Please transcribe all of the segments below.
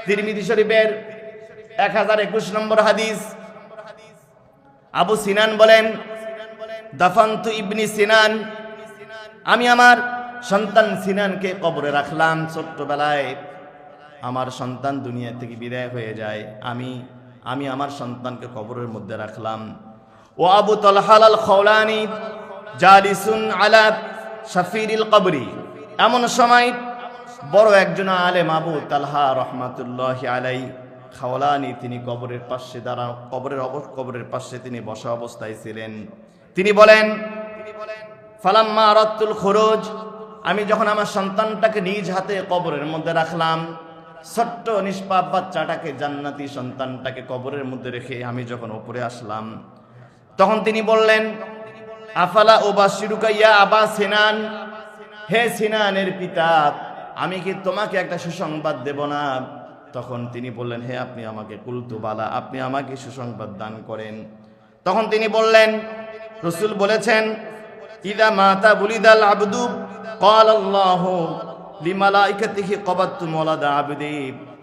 তিরমিজি শরীফের 1021 নম্বর হাদিস। আবু সিনান বলেন, দাফানতু ইবনি সিনান, আমি আমার সন্তান সিনানকে কবরে রাখলাম। ছোট্টবেলায় আমার সন্তান দুনিয়া থেকে বিদায় হয়ে যায়, আমি আমার সন্তানকে কবরের মধ্যে রাখলাম। ও আবু তালহাল আল খাওলানি জালিসুন আলা শাফিরিল কবরি, এমন সময় বড় একজন আলেম আবু তালহা রহমাতুল্লাহি আলাই খাওলানি, তিনি কবরের পাশে কবরের পাশে তিনি বসা অবস্থায় ছিলেন। তিনি বলেন, ফালাম্মা আরাদতুল খুরুজ, আমি যখন আমার সন্তানটাকে নিজ হাতে কবরের মধ্যে রাখলাম, ছোট্ট নিষ্পাপ বাচ্চাটাকে, জান্নাতি সন্তানটাকে কবরের মধ্যে রেখে আমি যখন উপরে আসলাম, তখন তিনি বললেন, আফালা উবাশিরুকা ইয়া আবা সিনান, হে সিনানের পিতা, আমি কি তোমাকে একটা সুসংবাদ দেব না? তখন তিনি বললেন, হে আপনি আমাকে, কুলতু বালা, আপনি আমাকে সুসংবাদ দান করেন। তখন তিনি বললেন, রাসূল বলেছেন, ইদা মাতা বুলিদাল আবদু ক্বালাল্লাহু লিমালাইকাতিহি ক্বাবাতু মাওলাদা আবদি,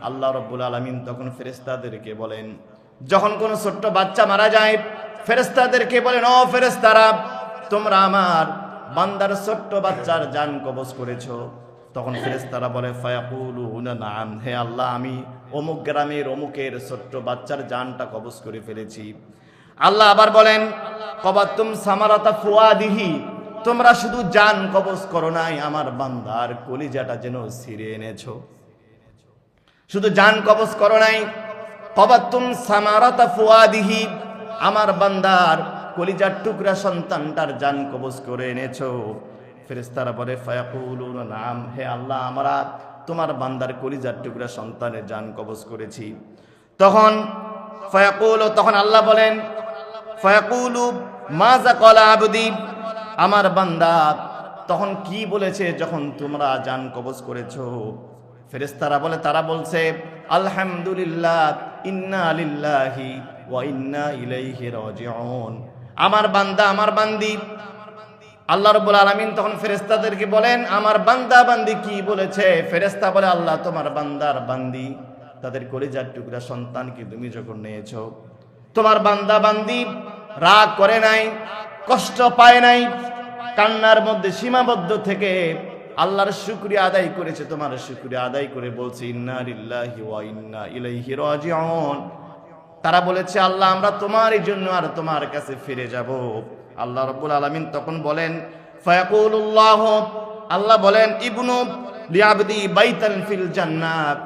আল্লাহ রাব্বুল আলামিন তখন ফেরেশতাদেরকে বলেন, যখন কোন ছোট্ট বাচ্চা মারা যায়, ফেরেশতাদেরকে বলেন, ও ফেরেশতারা, তোমরা আমার বান্দার ছোট্ট বাচ্চার জান কবজ করেছো। তখন ফেরেশতারা বলে, ফায়াকুলুনা নাআম, হে আল্লাহ, আমি অমুক গ্রামের অমুকের ছোট্ট বাচ্চার জানটা কবজ করে ফেলেছি। আল্লাহ আবার বলেন, কবাতুম সামারাতা ফুয়াদিহি, তোমরা শুধু জান কবজ করো নাই, আমার বান্দার কলিজাটা যেন ছিঁড়ে এনেছো। শুধু জান কবজ করো নাই, কবাতুম সামারাতা ফুয়াদিহি, আমার বান্দার কলিজার টুকরা সন্তানটার জান কবজ করে এনেছো। ফেরেশতারা বলে, ফায়াকুলুনা নাআম, হে আল্লাহ, আমরা তোমার বান্দার কলিজার টুকরা সন্তানের জান কবজ করেছি। তখন তখন আল্লাহ বলেন, ফায়াকুলু মাযা ক্বালা আবদি, আমার বান্দা তখন কি বলেছে যখন তোমরা জান কবজ করেছো? ফেরেশতারা বলে, তারা বলছে, আলহামদুলিল্লাহ, ইন্না লিল্লাহি ওয়া ইন্না ইলাইহি রাজিউন। আমার বান্দা, আমার বান্দি, আল্লাহ রাব্বুল আলামিন তখন ফেরেশতাদেরকে বলেন, আমার বান্দা বান্দি কি বলেছে? ফেরেশতা বলে, আল্লাহ, তোমার বান্দার বান্দি তাদের কলিজার টুকরা সন্তানকে তুমি যখন নিয়েছো, তোমার বান্দা বান্দি রাগ করে নাই, কষ্ট পায় নাই, কান্নার মধ্যে সীমাবদ্ধ থেকে আল্লাহর শুকরিয়া আদায় করেছে। তোমার শুকরিয়া আদায় করে বলছে, ইন্না লিল্লাহি ওয়া ইন্না ইলাইহি রাজিউন। তারা বলেছে, আল্লাহ, আমরা তোমারই জন্য আর তোমার কাছে ফিরে যাব। আল্লাহ রাব্বুল আলামিন তখন বলেন, ফায়াকুলুল্লাহ, আল্লাহ বলেন, ইবনু লিআবদি বাইতান ফিল জান্নাত,